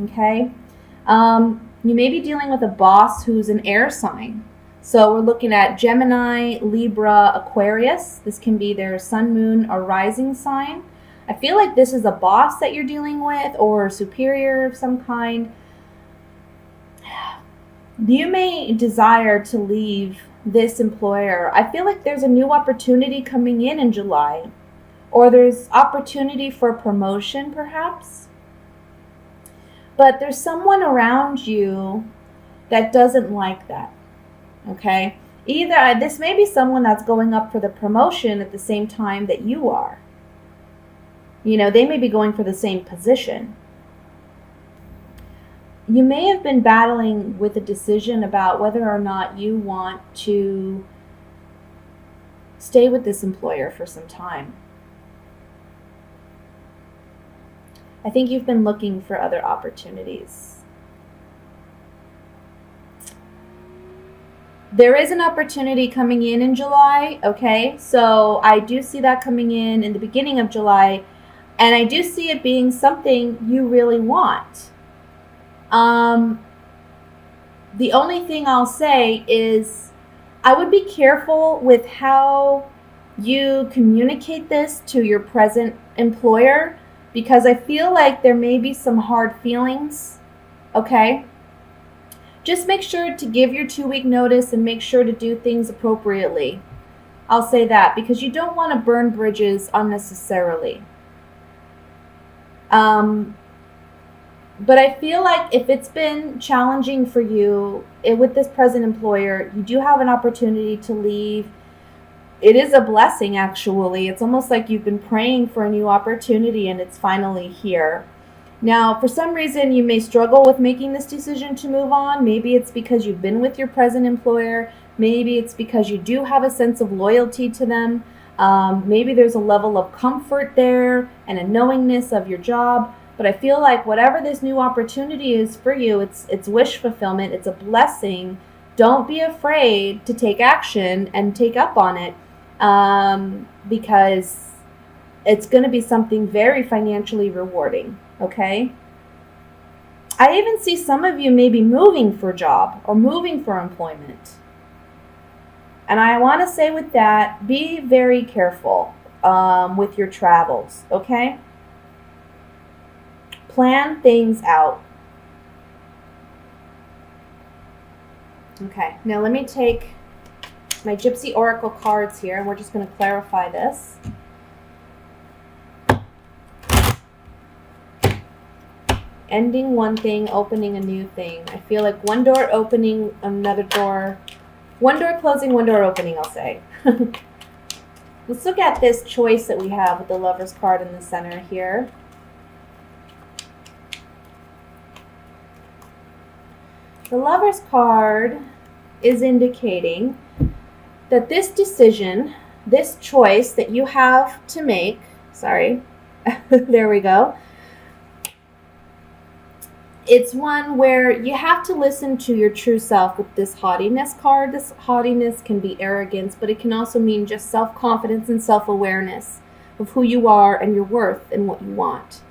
Okay. You may be dealing with a boss who's an air sign. So we're looking at Gemini, Libra, Aquarius. This can be their sun, moon, or rising sign. I feel like this is a boss that you're dealing with or a superior of some kind. You may desire to leave this employer. I feel like there's a new opportunity coming in July, or there's opportunity for promotion perhaps. But there's someone around you that doesn't like that. Okay? Either this may be someone that's going up for the promotion at the same time that you are. You know, they may be going for the same position. You may have been battling with a decision about whether or not you want to stay with this employer for some time. I think you've been looking for other opportunities. There is an opportunity coming in July, okay? So I do see that coming in the beginning of July, and I do see it being something you really want. The only thing I'll say is I would be careful with how you communicate this to your present employer, because I feel like there may be some hard feelings, okay? Just make sure to give your 2-week notice and make sure to do things appropriately. I'll say that, because you don't want to burn bridges unnecessarily. But I feel like if it's been challenging for you with this present employer, you do have an opportunity to leave. It is a blessing, actually. It's almost like you've been praying for a new opportunity and it's finally here. Now, for some reason, you may struggle with making this decision to move on. Maybe it's because you've been with your present employer. Maybe it's because you do have a sense of loyalty to them. Maybe there's a level of comfort there and a knowingness of your job. But I feel like whatever this new opportunity is for you, it's wish fulfillment. It's a blessing. Don't be afraid to take action and take up on it, because it's going to be something very financially rewarding, okay? I even see some of you maybe moving for a job or moving for employment. And I want to say with that, be very careful with your travels, okay? Plan things out. Okay, now let me take my Gypsy Oracle cards here, and we're just going to clarify this. Ending one thing, opening a new thing. I feel like one door opening, another door. One door closing, one door opening, I'll say. Let's look at this choice that we have with the Lover's card in the center here. The Lover's card is indicating that this decision, this choice that you have to make, there we go. It's one where you have to listen to your true self with this haughtiness card. This haughtiness can be arrogance, but it can also mean just self-confidence and self-awareness of who you are and your worth and what you want.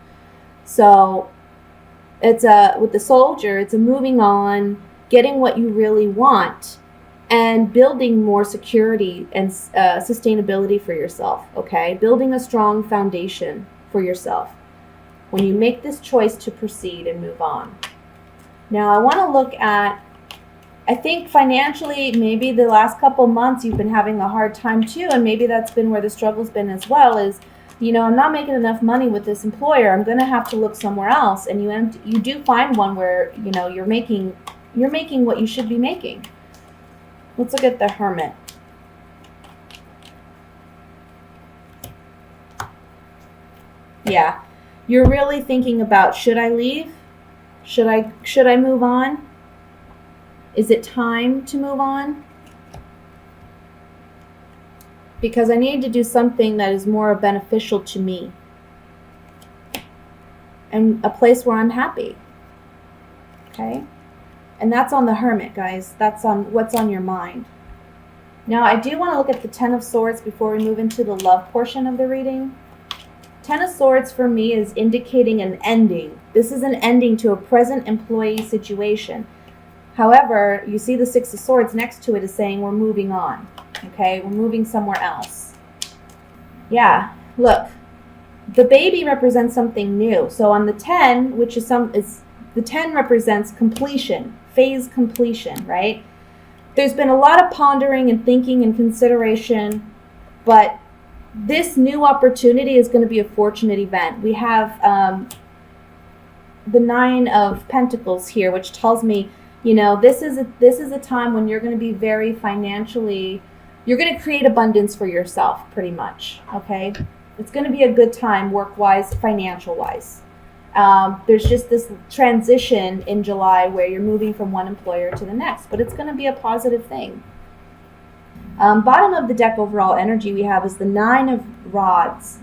So with the Soldier, it's a moving on, getting what you really want, and building more security and sustainability for yourself, okay? Building a strong foundation for yourself when you make this choice to proceed and move on. Now, I want to look at, I think financially, maybe the last couple months you've been having a hard time too, and maybe that's been where the struggle's been as well, is, you know, I'm not making enough money with this employer. I'm going to have to look somewhere else. And you do find one where, you know, you're making what you should be making. Let's look at the Hermit. Yeah. You're really thinking about, should I leave? Should I move on? Is it time to move on? Because I need to do something that is more beneficial to me and a place where I'm happy. Okay? And that's on the Hermit, guys. That's on what's on your mind. Now, I do want to look at the Ten of Swords before we move into the love portion of the reading. Ten of Swords for me is indicating an ending. This is an ending to a present employee situation. However, you see the Six of Swords next to it is saying we're moving on. Okay, we're moving somewhere else. Yeah, look, the baby represents something new. So on the 10, which is the 10 represents completion, phase completion, right? There's been a lot of pondering and thinking and consideration, but this new opportunity is going to be a fortunate event. We have the Nine of Pentacles here, which tells me, you know, this is a time when you're going to be very financially, you're going to create abundance for yourself, pretty much, okay? It's going to be a good time work-wise, financial-wise. There's just this transition in July where you're moving from one employer to the next, but it's going to be a positive thing. Bottom of the deck overall energy we have is the Nine of Rods.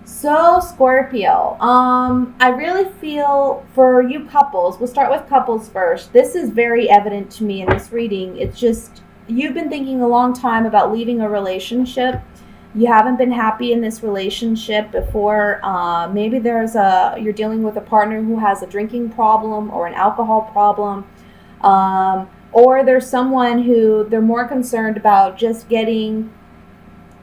So Scorpio, I really feel for you couples, we'll start with couples first. This is very evident to me in this reading. It's just, you've been thinking a long time about leaving a relationship. You haven't been happy in this relationship before. Maybe you're dealing with a partner who has a drinking problem or an alcohol problem. Or there's someone who they're more concerned about just getting,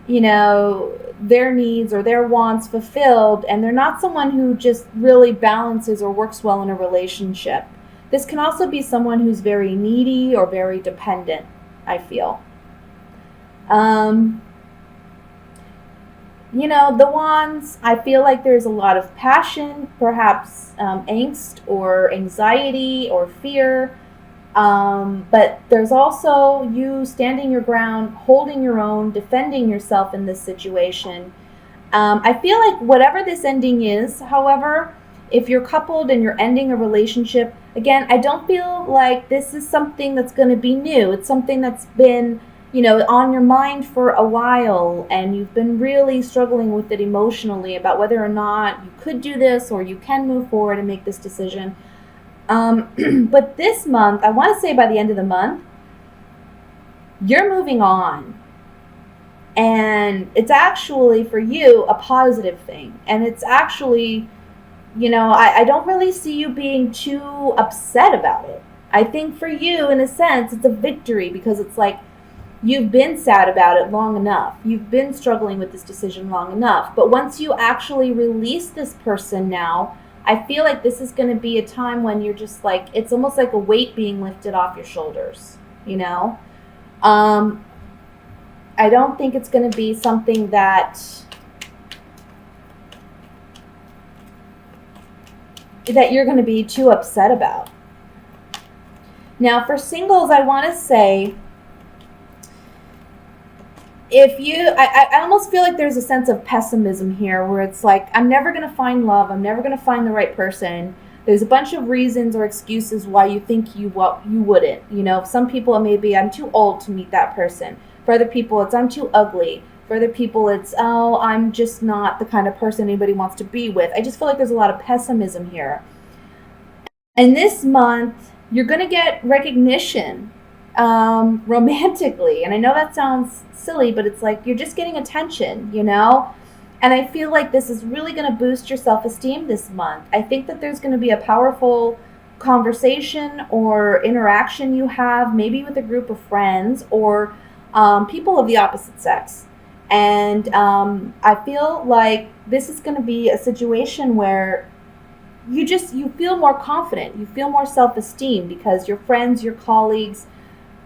you know, their needs or their wants fulfilled, and they're not someone who just really balances or works well in a relationship. This can also be someone who's very needy or very dependent, I feel. You know, the Wands, I feel like there's a lot of passion, perhaps angst or anxiety or fear. But there's also you standing your ground, holding your own, defending yourself in this situation. I feel like whatever this ending is, however, if you're coupled and you're ending a relationship, again, I don't feel like this is something that's going to be new. It's something that's been, you know, on your mind for a while, and you've been really struggling with it emotionally about whether or not you could do this or you can move forward and make this decision. But this month, I want to say by the end of the month, you're moving on. And it's actually, for you, a positive thing. And it's actually, you know, I don't really see you being too upset about it. I think for you, in a sense, it's a victory, because it's like you've been sad about it long enough. You've been struggling with this decision long enough. But once you actually release this person now, I feel like this is going to be a time when you're just like, it's almost like a weight being lifted off your shoulders, you know? I don't think it's going to be something that you're going to be too upset about. Now, for singles, I want to say, I almost feel like there's a sense of pessimism here where it's like, I'm never going to find love. I'm never going to find the right person. There's a bunch of reasons or excuses why you think you wouldn't. You know, some people, it may be, I'm too old to meet that person. For other people, it's I'm too ugly. For other people, it's, oh, I'm just not the kind of person anybody wants to be with. I just feel like there's a lot of pessimism here. And this month, you're going to get recognition romantically. And I know that sounds silly, but it's like you're just getting attention, you know? And I feel like this is really going to boost your self-esteem this month. I think that there's going to be a powerful conversation or interaction you have, maybe with a group of friends or people of the opposite sex. And I feel like this is going to be a situation where you feel more confident. You feel more self-esteem because your friends, your colleagues,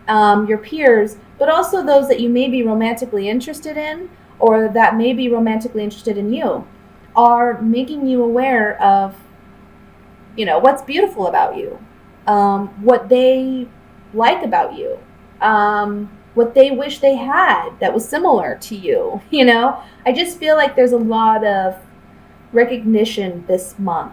your peers, but also those that you may be romantically interested in or that may be romantically interested in you are making you aware of, you know, what's beautiful about you, what they like about you, what they wish they had that was similar to you, you know? I just feel like there's a lot of recognition this month.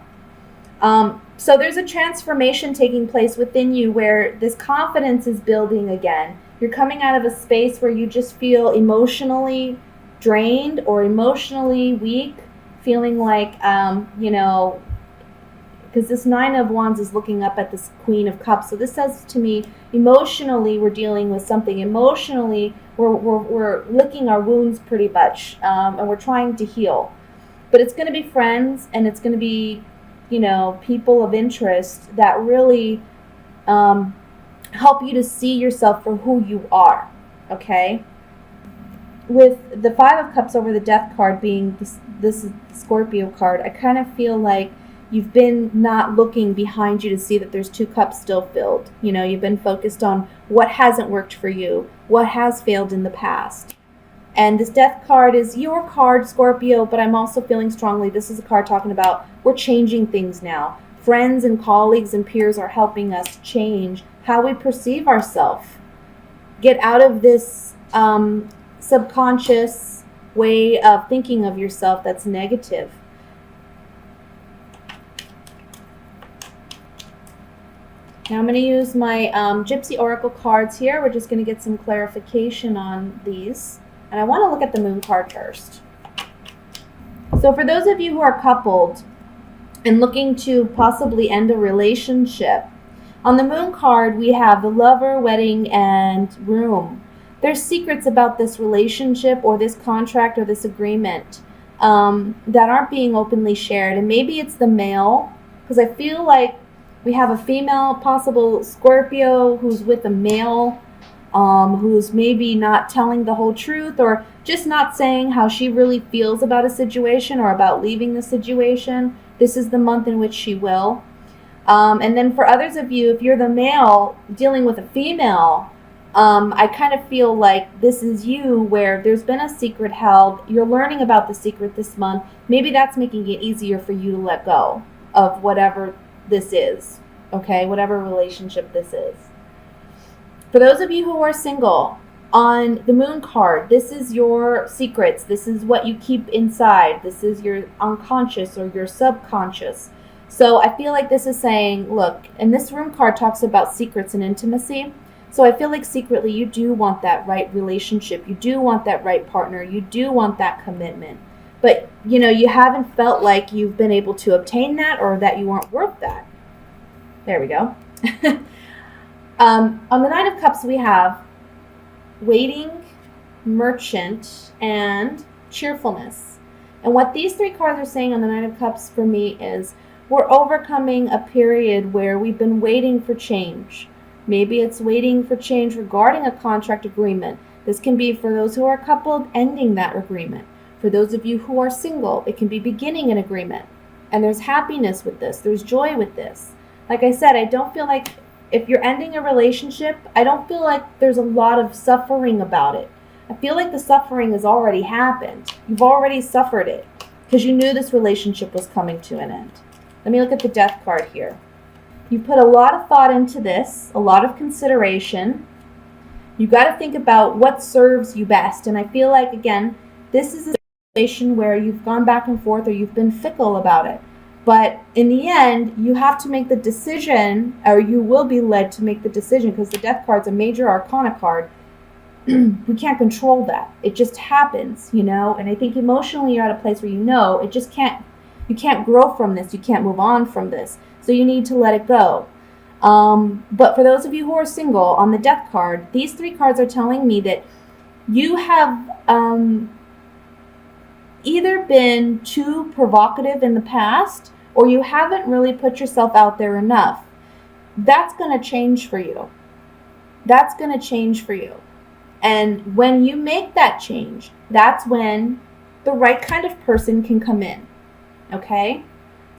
So there's a transformation taking place within you where this confidence is building again. You're coming out of a space where you just feel emotionally drained or emotionally weak, feeling like, you know, because this Nine of Wands is looking up at this Queen of Cups. So this says to me, emotionally, we're dealing with something. Emotionally, we're licking our wounds pretty much, and we're trying to heal. But it's going to be friends, and it's going to be, you know, people of interest that really help you to see yourself for who you are, okay? With the Five of Cups over the Death card being this Scorpio card, I kind of feel like you've been not looking behind you to see that there's 2 cups still filled. You know, you've been focused on what hasn't worked for you, what has failed in the past. And this Death card is your card, Scorpio, but I'm also feeling strongly this is a card talking about we're changing things now. Friends and colleagues and peers are helping us change how we perceive ourselves. Get out of this subconscious way of thinking of yourself that's negative. Now I'm going to use my Gypsy Oracle cards here. We're just going to get some clarification on these. And I want to look at the Moon card first. So for those of you who are coupled and looking to possibly end a relationship, on the Moon card we have the Lover, Wedding, and Room. There's secrets about this relationship or this contract or this agreement that aren't being openly shared. And maybe it's the male, because I feel like we have a female, possible Scorpio, who's with a male, who's maybe not telling the whole truth or just not saying how she really feels about a situation or about leaving the situation. This is the month in which she will. And then for others of you, if you're the male dealing with a female, I kind of feel like this is you where there's been a secret held. You're learning about the secret this month. Maybe that's making it easier for you to let go of whatever this is, okay? Whatever relationship this is. For those of you who are single, on the Moon card, this is your secrets. This is what you keep inside. This is your unconscious or your subconscious. So I feel like this is saying, look, and this Room card talks about secrets and intimacy. So I feel like secretly you do want that right relationship. You do want that right partner. You do want that commitment. But, you know, you haven't felt like you've been able to obtain that or that you weren't worth that. There we go. On the Nine of Cups, we have Waiting, Merchant, and Cheerfulness. And what these 3 cards are saying on the Nine of Cups for me is we're overcoming a period where we've been waiting for change. Maybe it's waiting for change regarding a contract agreement. This can be for those who are coupled, ending that agreement. For those of you who are single, it can be beginning an agreement. And there's happiness with this. There's joy with this. Like I said, I don't feel like if you're ending a relationship, I don't feel like there's a lot of suffering about it. I feel like the suffering has already happened. You've already suffered it because you knew this relationship was coming to an end. Let me look at the Death card here. You put a lot of thought into this, a lot of consideration. You got to think about what serves you best. And I feel like, again, this is a situation where you've gone back and forth or you've been fickle about it. But in the end, you have to make the decision, or you will be led to make the decision, because the Death card's a major arcana card. We can't control that. It just happens, you know? And I think emotionally you're at a place where you know it just can't, you can't grow from this. You can't move on from this. So you need to let it go. But for those of you who are single, on the Death card, these 3 cards are telling me that you have either been too provocative in the past, or you haven't really put yourself out there enough. That's going to change for you. That's going to change for you. And when you make that change, that's when the right kind of person can come in. Okay?